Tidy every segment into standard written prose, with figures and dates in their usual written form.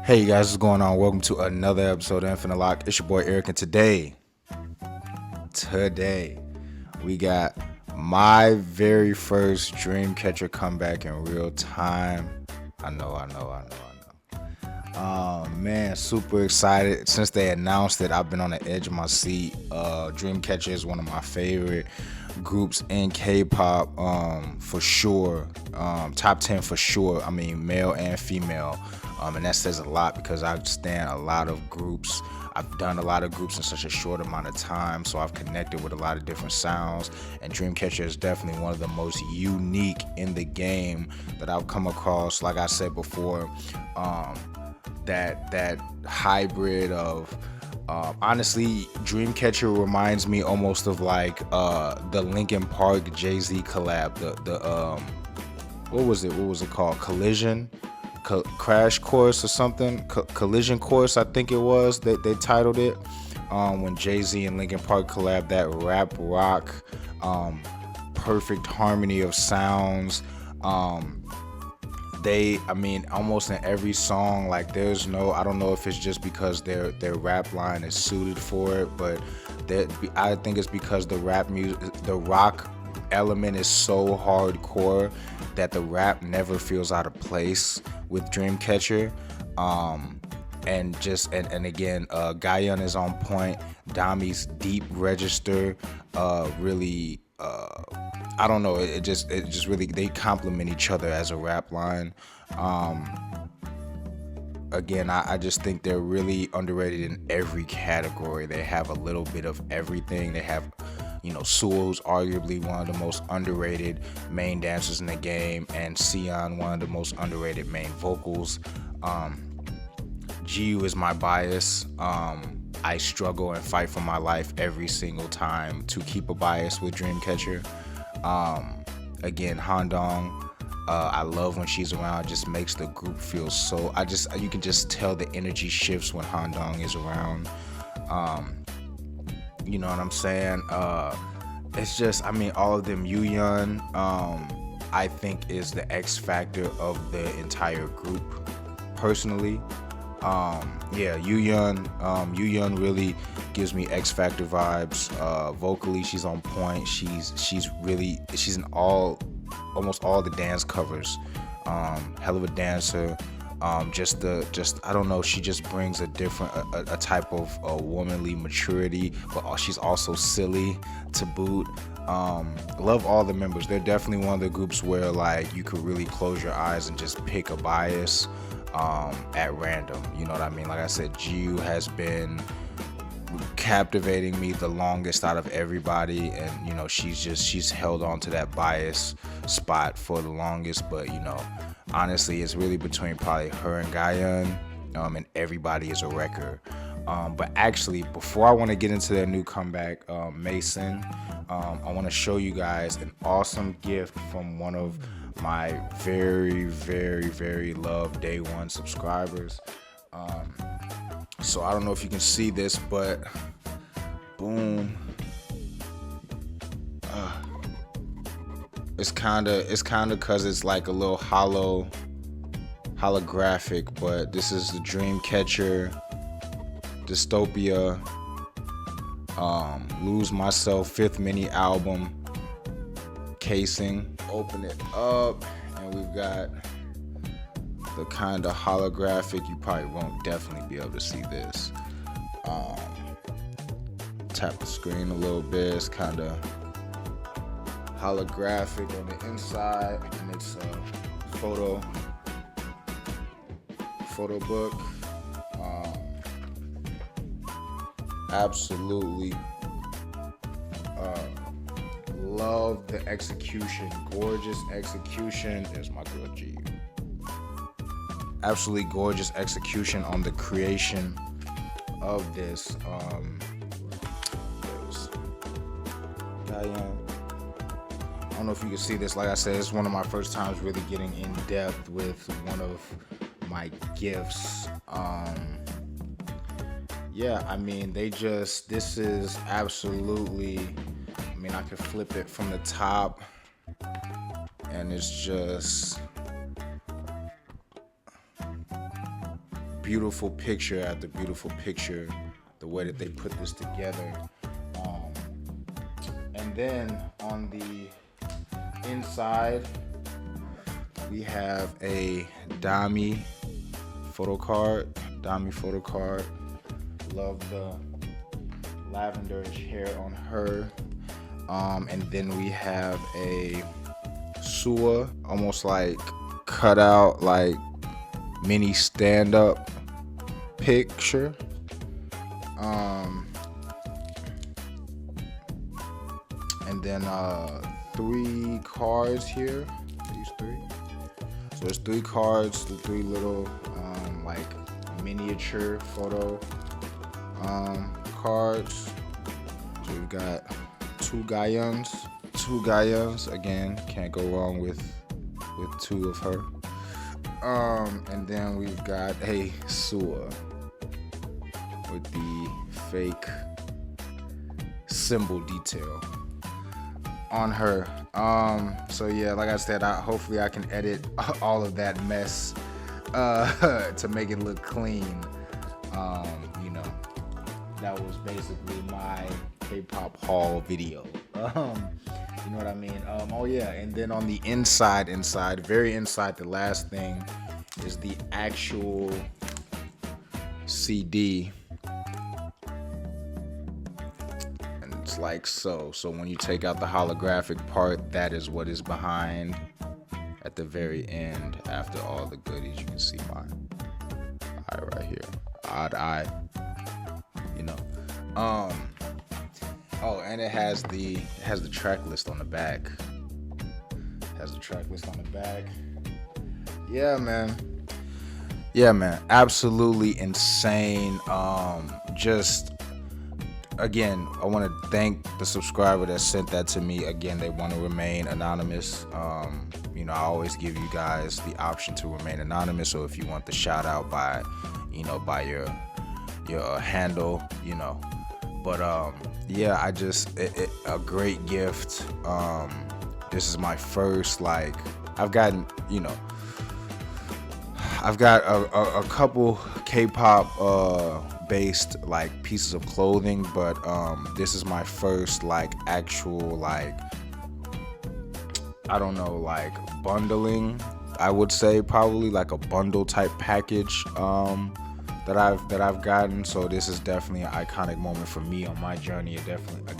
Hey you guys, what's going on? Welcome to another episode of Elocke. It's your boy Erick, and today, we got my very first Dreamcatcher comeback in real time. I know. Man, super excited. Since they announced it, I've been on the edge of my seat. Dreamcatcher is one of my favorite groups in K-pop, for sure. Top 10 for sure. I mean, male and female. And that says a lot because I've stand a lot of groups. I've done a lot of groups in such a short amount of time, so I've connected with a lot of different sounds. And Dreamcatcher is definitely one of the most unique in the game that I've come across. Like I said before, that hybrid of honestly, Dreamcatcher reminds me almost of like the Linkin Park Jay-Z collab. The what was it called? Collision, Crash Course or something? Collision Course, I think it was. They titled it when Jay-Z and Linkin Park collab. That rap rock, perfect harmony of sounds. Almost in every song, like I don't know if it's just because their rap line is suited for it, but I think it's because the rock element is so hardcore that the rap never feels out of place with Dreamcatcher. And again, Gayan is on point. Dami's deep register, really. I don't know. It just really, they complement each other as a rap line. Again, I just think they're really underrated in every category. They have a little bit of everything. They have, Sewell, who's arguably one of the most underrated main dancers in the game, and Sion, one of the most underrated main vocals. Jiu is my bias. I struggle and fight for my life every single time to keep a bias with Dreamcatcher. Again, Handong, I love when she's around. It just makes the group feel so. You can just tell the energy shifts when Handong is around. You know what I'm saying? It's just, all of them. Yuyun, I think is the X factor of the entire group. Personally, Yuyun really gives me X Factor vibes. Vocally, she's on point. She's in almost all the dance covers. Hell of a dancer. I don't know. She just brings a different, a type of womanly maturity, but she's also silly to boot. Love all the members. They're definitely one of the groups where like you could really close your eyes and just pick a bias at random. You know what I mean? Like I said, Jiu has been captivating me the longest out of everybody, and she's held on to that bias spot for the longest. But honestly, it's really between probably her and Gayan, and everybody is a wrecker. But actually, before I want to get into their new comeback, Maison, I want to show you guys an awesome gift from one of my very, very, very loved day one subscribers. So I don't know if you can see this, but boom. It's kind of because it's like a little holographic, but this is the Dreamcatcher Dystopia Lose Myself 5th mini album casing. Open it up, and we've got the kind of holographic. You probably won't definitely be able to see this. Tap the screen a little bit. It's kind of holographic on the inside, and it's a photo book. Absolutely love the execution. Gorgeous execution. There's my girl G. Absolutely gorgeous execution on the creation of this. I don't know if you can see this. Like I said, it's one of my first times really getting in depth with one of my gifts. This is absolutely, I could flip it from the top, and it's just beautiful picture after beautiful picture, the way that they put this together. And then on the inside, we have a Dami photo card. Love the lavenderish hair on her. And then we have a Sua, almost like cut out like mini stand-up picture. And then 3 cards here. These 3. So there's 3 cards, 3 little like miniature photo cards. So we've got 2 Gayans. Again, can't go wrong with 2 of her. And then we've got a Sua with the fake symbol detail on her. So yeah, like I said, hopefully I can edit all of that mess to make it look clean. You know, that was basically my K-pop haul video. You know what I mean? Oh yeah, and then on the inside, very inside, the last thing is the actual CD. And it's like so. So when you take out the holographic part, that is what is behind at the very end. After all the goodies, you can see my eye right here. Odd eye. You know. Oh, and it has the track list on the back. Yeah, man. Absolutely insane. Just again, I want to thank the subscriber that sent that to me. Again, they want to remain anonymous. You know, I always give you guys the option to remain anonymous. So if you want the shout out by your handle, you know. But yeah, a great gift. This is my first, like, I've got a couple K-pop based like pieces of clothing, but this is my first like actual, like, I don't know, like bundling. I would say probably like a bundle type package that I've gotten. So this is definitely an iconic moment for me on my journey. A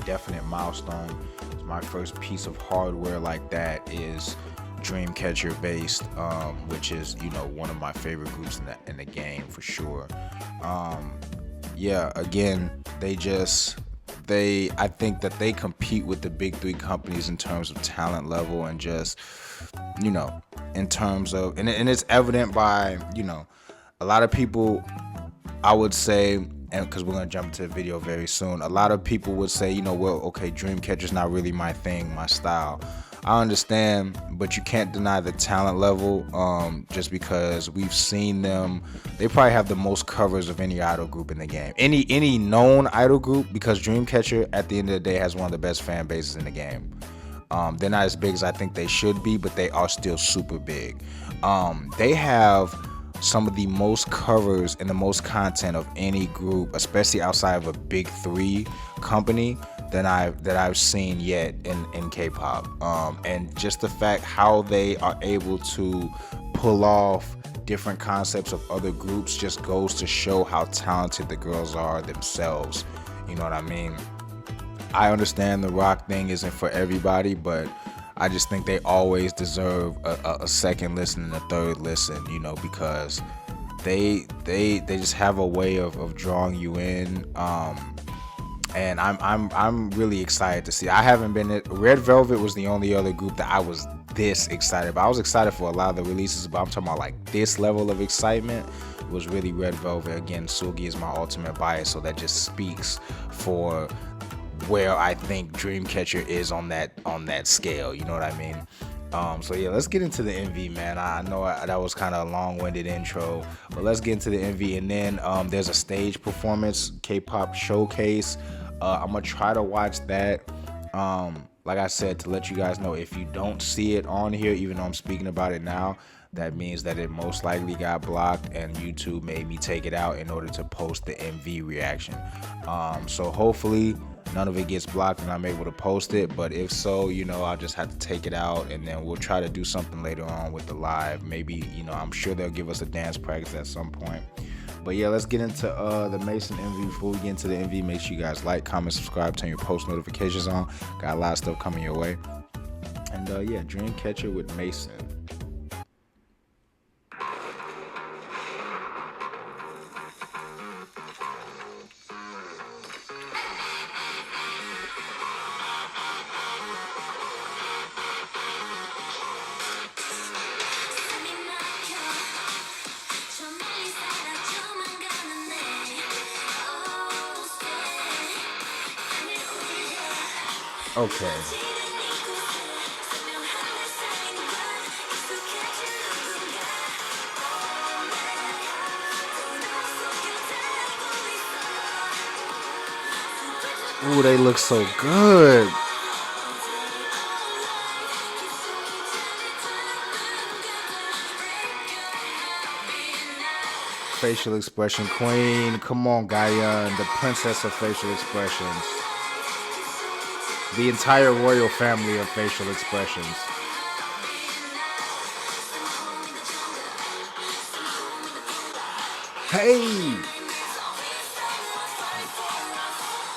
definite milestone. It's my first piece of hardware like that is Dreamcatcher based, which is, you know, one of my favorite groups in the game for sure. Yeah, again, I think that they compete with the big 3 companies in terms of talent level and just, you know, in terms of, and it's evident by, you know, a lot of people, I would say, and because we're going to jump into the video very soon, a lot of people would say, you know, well, okay, Dreamcatcher's not really my thing, my style. I understand, but you can't deny the talent level, just because we've seen them. They probably have the most covers of any idol group in the game. Any known idol group, because Dreamcatcher, at the end of the day, has one of the best fan bases in the game. They're not as big as I think they should be, but they are still super big. They have some of the most covers and the most content of any group, especially outside of a big 3 company, that I've seen yet in K-pop. And just the fact how they are able to pull off different concepts of other groups just goes to show how talented the girls are themselves. You know what I mean? I understand the rock thing isn't for everybody, but I just think they always deserve a second listen and a third listen, you know, because they just have a way of drawing you in. And I'm really excited to see. I haven't been Red Velvet was the only other group that I was this excited about. I was excited for a lot of the releases, but I'm talking about like this level of excitement. It was really Red Velvet. Again, Sugi is my ultimate bias, so that just speaks for where I think Dreamcatcher is on that scale. You know what I mean? So yeah, let's get into the MV, man. I know that was kind of a long-winded intro, but let's get into the MV. And then there's a stage performance, K-pop showcase. I'm gonna try to watch that. Like I said, to let you guys know, if you don't see it on here, even though I'm speaking about it now, That means that it most likely got blocked, and YouTube made me take it out in order to post the MV reaction. So hopefully none of it gets blocked and I'm able to post it. But if so, I'll just have to take it out, and then we'll try to do something later on with the live. Maybe, I'm sure they'll give us a dance practice at some point. But yeah, let's get into the Maison MV. Before we get into the MV, make sure you guys like, comment, subscribe, turn your post notifications on. Got a lot of stuff coming your way. And yeah, Dreamcatcher with Maison. Okay. Ooh, they look so good. Facial expression queen. Come on, Gaia, the princess of facial expressions. The entire royal family of facial expressions. Hey!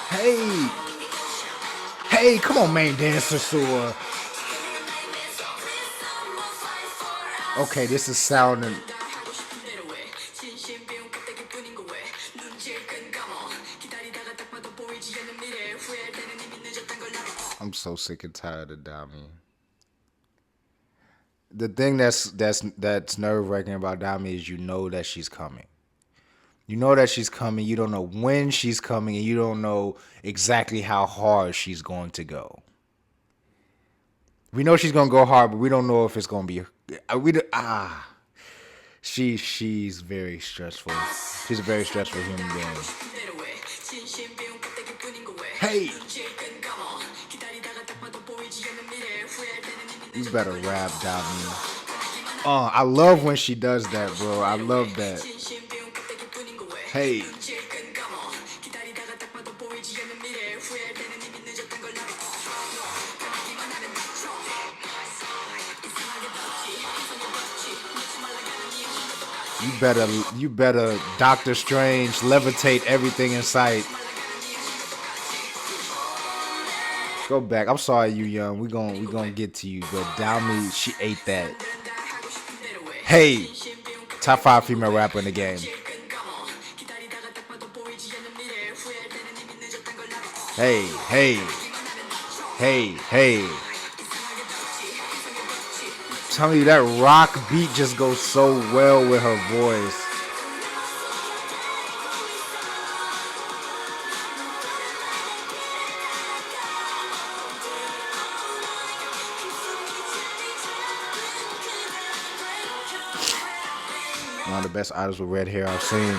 Hey! Hey, come on, main dancer, Sua. Okay, this is sounding... I'm so sick and tired of Dami. The thing that's nerve-wracking about Dami is that she's coming. You know that she's coming. You don't know when she's coming, and you don't know exactly how hard she's going to go. We know she's going to go hard, but we don't know if it's going to be... She's very stressful. She's a very stressful human being. Hey! You better rap, Dami. I love when she does that, bro. I love that. Hey. You better Doctor Strange levitate everything in sight. Go back. I'm sorry, you young. We gonna get to you, but Dami, she ate that. Hey, top 5 female rapper in the game. Hey, hey, hey, hey. Tell me that rock beat just goes so well with her voice. One of the best idols with red hair I've seen.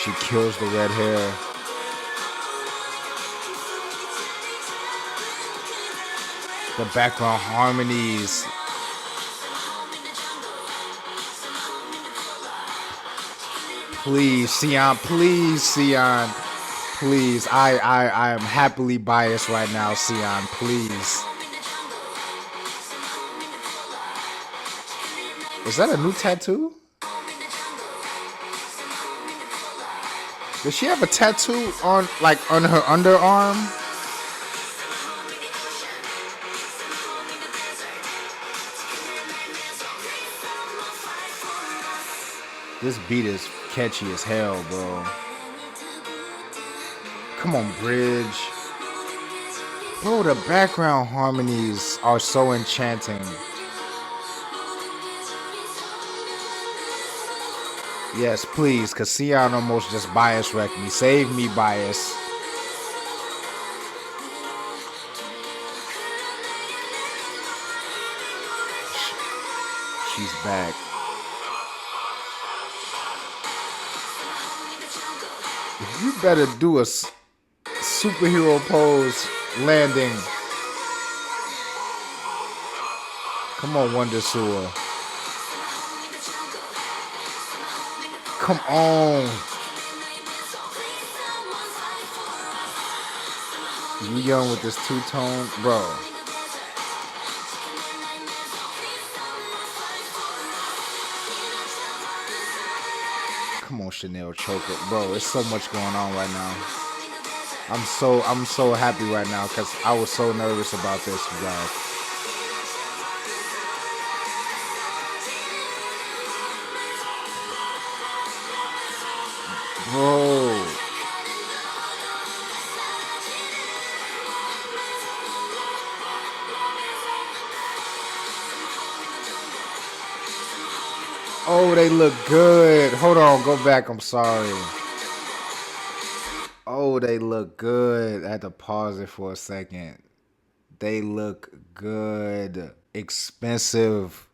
She kills the red hair. The background harmonies. Please, Sion, please, Sion. Please. I am happily biased right now, Sion, please. Is that a new tattoo? Does she have a tattoo on her underarm? This beat is catchy as hell, bro. Come on, bridge. Bro, the background harmonies are so enchanting. Yes, please, because Sion almost just bias wrecked me. Save me, bias. She's back. You better do a superhero pose landing. Come on, Wonder Sewer. Come on. You young with this two-tone, bro. Come on, Chanel Choker, bro. There's so much going on right now. I'm so happy right now because I was so nervous about this, you guys. Bro. Oh, they look good. Hold on, go back. I'm sorry. Oh, they look good. I had to pause it for a second. They look good. Expensive.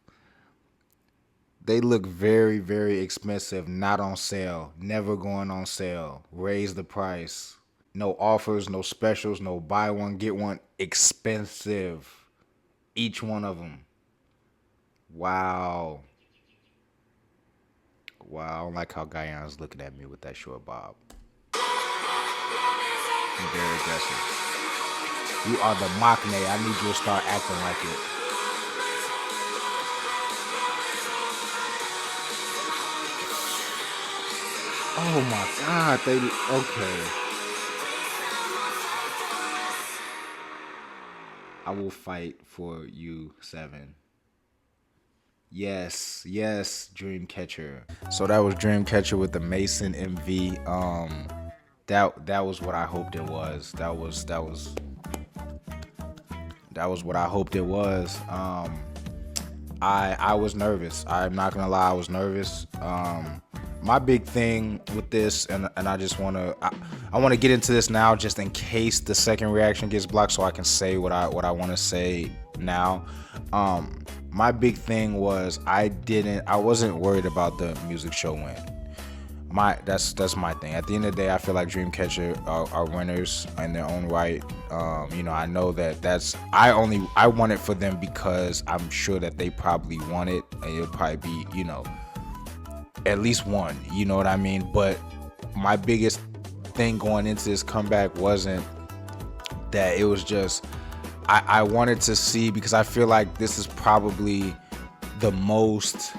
They look very, very expensive. Not on sale. Never going on sale. Raise the price. No offers, no specials, no buy one, get one. Expensive. Each one of them. Wow. Wow. I don't like how Guyana's looking at me with that short bob. I'm very aggressive. You are the Machne. I need you to start acting like it. Oh my God, okay. I will fight for you, 7. Yes, Dreamcatcher. So that was Dreamcatcher with the Maison MV. That was what I hoped it was. That was what I hoped it was. I was nervous. I'm not gonna lie, I was nervous. My big thing with this, and I just wanna I wanna get into this now just in case the second reaction gets blocked, so I can say what I want to say now. My big thing was I wasn't worried about the music show win. That's my thing. At the end of the day, I feel like Dreamcatcher are winners in their own right. I know that I want it for them because I'm sure that they probably want it, and it'll probably be at least one. You know what I mean? But my biggest thing going into this comeback wasn't that. It was just I wanted to see, because I feel like this is probably the most,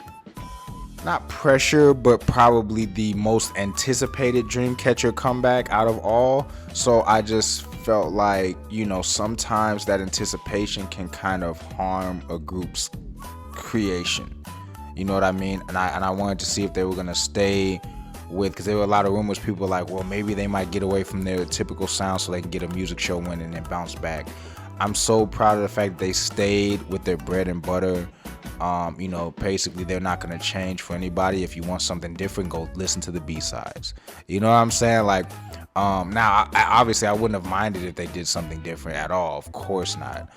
not pressure, but probably the most anticipated Dreamcatcher comeback out of all. So I just felt like, sometimes that anticipation can kind of harm a group's creation. You know what I mean? And I wanted to see if they were gonna stay with, because there were a lot of rumors, people were like, well, maybe they might get away from their typical sound so they can get a music show win and then bounce back. I'm so proud of the fact that they stayed with their bread and butter. Basically they're not going to change for anybody. If you want something different, go listen to the B-sides. You know what I'm saying? Like, now, obviously I wouldn't have minded if they did something different at all. Of course not.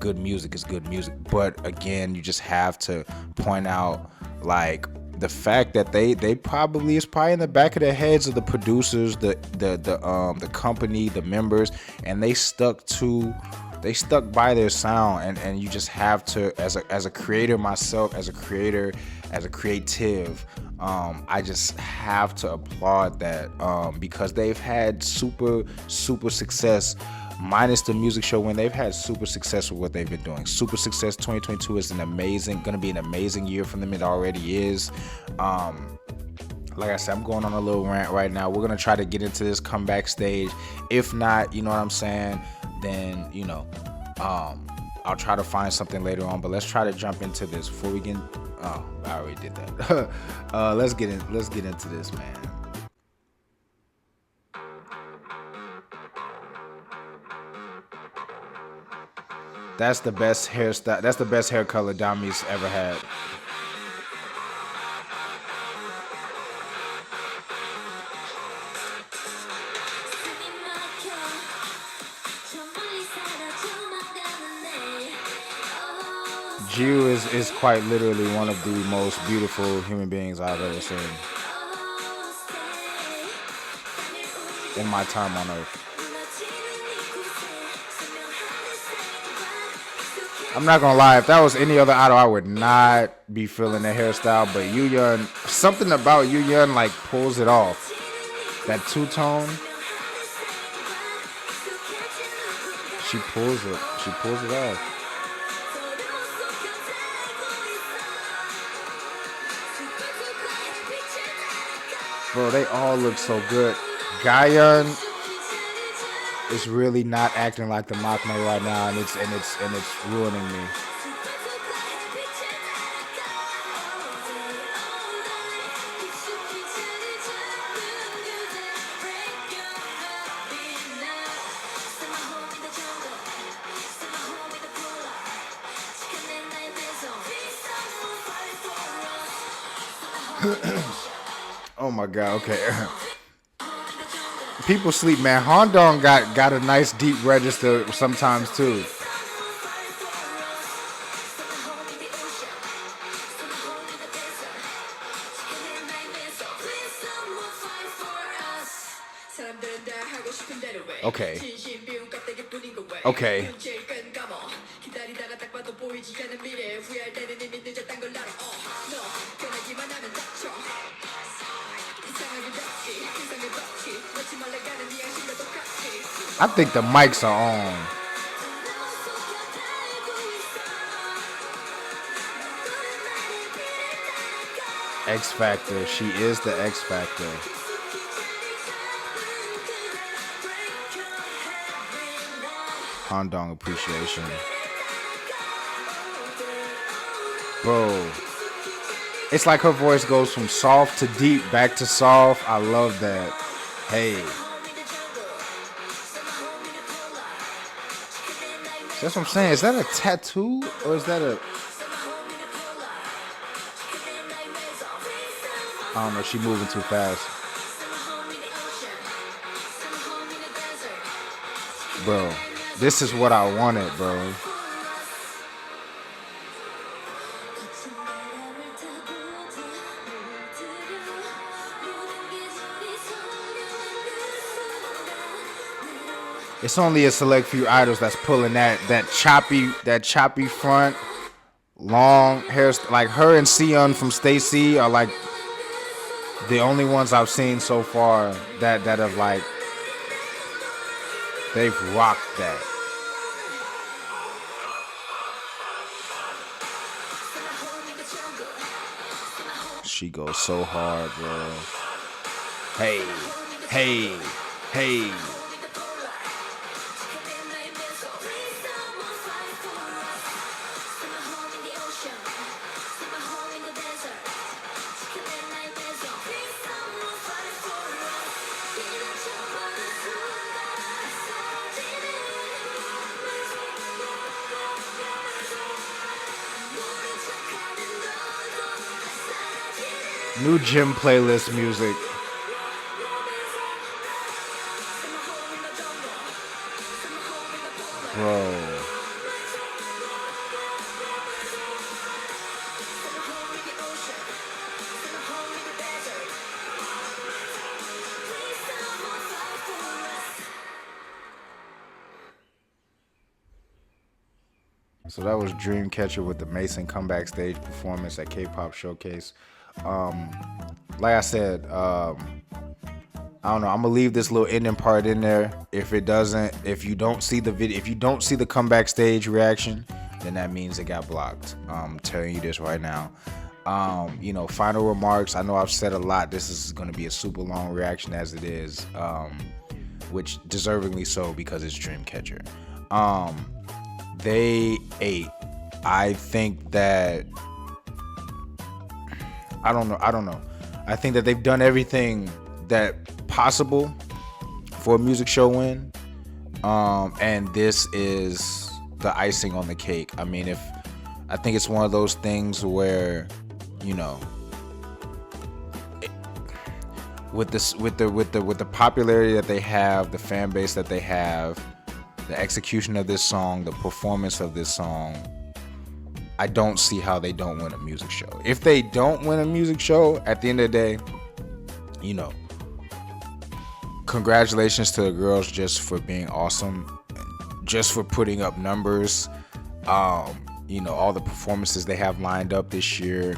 Good music is good music. But again, you just have to point out, like, the fact that it's probably in the back of the heads of the producers, the company, the members, and they stuck by their sound, and you just have to, as a creator myself, as a creative, I just have to applaud that, because they've had super success. Minus the music show win, they've had super success with what they've been doing. Super success. 2022 is gonna be an amazing year for them. It already is. Like I said, I'm going on a little rant right now. We're gonna try to get into this comeback stage. If not, you know what I'm saying, then I'll try to find something later on. But let's try to jump into this before we get. Oh, I already did that. Let's get into this, man. That's the best hairstyle. That's the best hair color Dami's ever had. Jiu is quite literally one of the most beautiful human beings I've ever seen in my time on Earth. I'm not gonna lie, if that was any other idol, I would not be feeling the hairstyle. But Yuyeon something about Yu Yun like pulls it off. That two-tone, she pulls it. She pulls it off. Bro, they all look so good. Guyun is really not acting like the Maknae right now, and it's ruining me. Oh my god, okay. People sleep, man. Handong got a nice deep register sometimes too. Okay. Okay. I think the mics are on. X Factor. She is the X Factor. Handong appreciation. Bro. It's like her voice goes from soft to deep, back to soft. I love that. Hey. That's what I'm saying. Is that a tattoo or is that a... I don't know. She moving too fast. Bro, this is what I wanted, bro. It's only a select few idols that's pulling that choppy front, long hair. Like her and Seon from Stacy are like the only ones I've seen so far that have like they've rocked that. She goes so hard, bro. Hey, hey, hey. New gym playlist music. Bro. So that was Dreamcatcher with the Maison comeback stage performance at Kpop Showcase. Like I said, I don't know. I'm gonna leave this little ending part in there. If you don't see the video, if you don't see the comeback stage reaction, then that means it got blocked. I'm telling you this right now. Final remarks. I know I've said a lot. This is gonna be a super long reaction as it is, which deservingly so because it's Dreamcatcher. They ate. I think that. I don't know. I think that they've done everything that possible for a music show win. And this is the icing on the cake. I mean, I think it's one of those things where, with the popularity that they have, the fan base that they have, the execution of this song, the performance of this song, I don't see how they don't win a music show. If they don't win a music show, at the end of the day, congratulations to the girls just for being awesome, just for putting up numbers. All the performances they have lined up this year.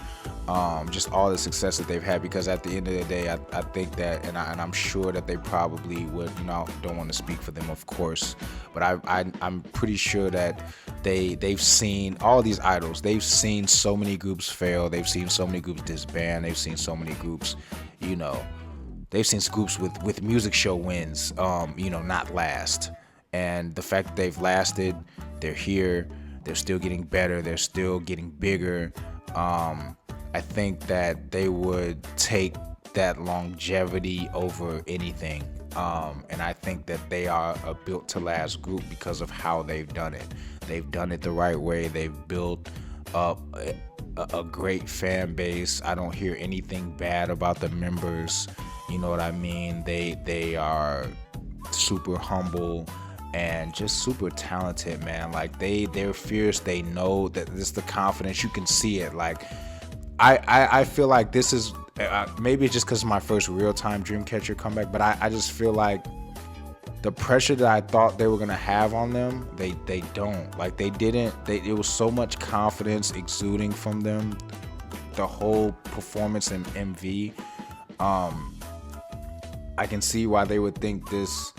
just all the success that they've had, because at the end of the day, I think that, and I'm sure that they probably would, don't want to speak for them, of course, but I'm pretty sure that they've seen all these idols. They've seen so many groups fail. They've seen so many groups disband. They've seen so many groups, they've seen groups with music show wins, not last. And the fact that they've lasted, they're here, they're still getting better, they're still getting bigger. I think that they would take that longevity over anything. And I think that they are a built to last group because of how they've done it. They've done it the right way. They've built up a great fan base. I don't hear anything bad about the members. You know what I mean? They are super humble and just super talented, man. Like they're fierce. They know that this is the confidence. You can see it. Like I feel like this is maybe it's just because it's my first real-time Dreamcatcher comeback, but I just feel like the pressure that I thought they were gonna have on them, they don't. Like they didn't. It was so much confidence exuding from them. The whole performance in MV. I can see why they would think this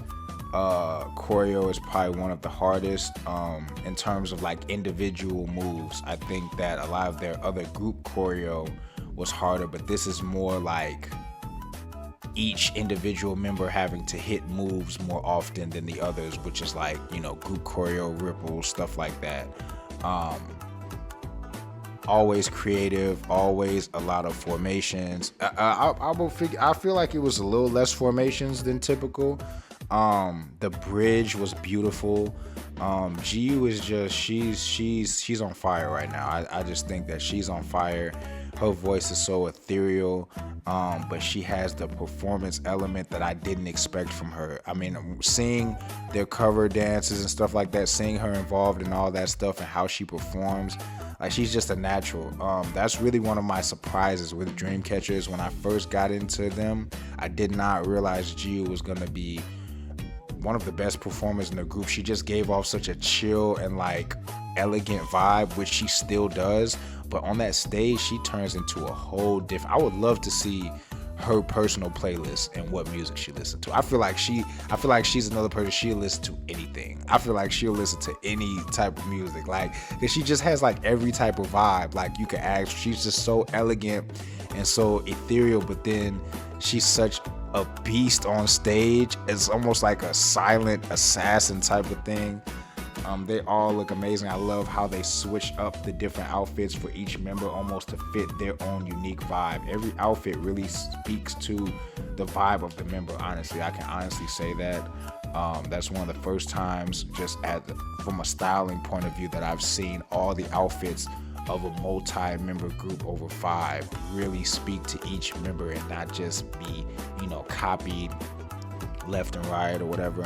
choreo is probably one of the hardest in terms of like individual moves. I think that a lot of their other group choreo was harder, but this is more like each individual member having to hit moves more often than the others, which is like, group choreo, ripples, stuff like that. Always creative, always a lot of formations. I feel like it was a little less formations than typical. The bridge was beautiful. GU is just she's on fire right now. I just think that she's on fire. Her voice is so ethereal, but she has the performance element that I didn't expect from her. I mean, seeing their cover dances and stuff like that, seeing her involved in all that stuff and how she performs, like she's just a natural. That's really one of my surprises with Dreamcatchers. When I first got into them, I did not realize GU was gonna be one of the best performers in the group. She just gave off such a chill and like elegant vibe, which she still does, but on that stage she turns into a whole different. I would love to see her personal playlist and what music she listens to. I feel like she's another person. She'll listen to anything. I feel like she'll listen to any type of music, like, cause she just has like every type of vibe like you could ask. She's just so elegant and so ethereal, but then she's such a beast on stage. It's almost like a silent assassin type of thing. They all look amazing. I love how they switch up the different outfits for each member almost to fit their own unique vibe. Every outfit really speaks to the vibe of the member, honestly. I can honestly say that. That's one of the first times just from a styling point of view that I've seen all the outfits of a multi-member group over 5 really speak to each member and not just be, copied left and right or whatever.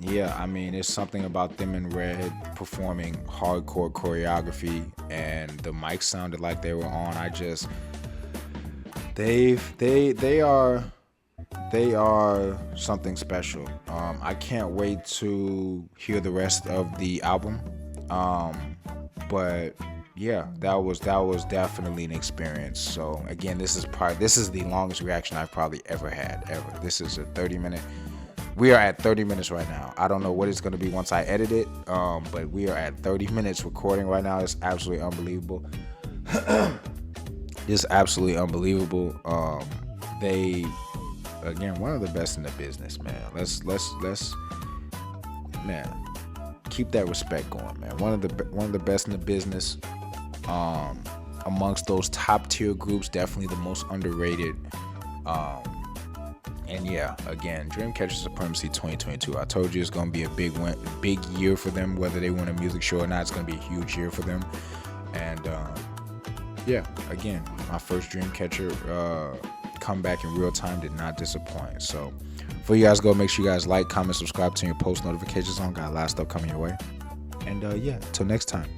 Yeah, I mean, it's something about them in red performing hardcore choreography, and the mics sounded like they were on. They are something special. I can't wait to hear the rest of the album. But yeah, that was definitely an experience. So again, this is the longest reaction I've probably ever had. This is a 30-minute. We are at 30 minutes right now. I don't know what it's going to be once I edit it, but we are at 30 minutes recording right now. It's absolutely unbelievable. It's absolutely unbelievable. They, again, one of the best in the business, man. Let's man, keep that respect going, man. One of the best in the business. Amongst those top tier groups, definitely the most underrated. And yeah, again, Dreamcatcher Supremacy 2022. I told you it's gonna be a big year for them. Whether they win a music show or not, it's gonna be a huge year for them. And yeah, again, my first Dreamcatcher comeback in real time did not disappoint. So before you guys go, make sure you guys like, comment, subscribe, turn your post notifications on. Got a lot of stuff coming your way. And yeah, till next time.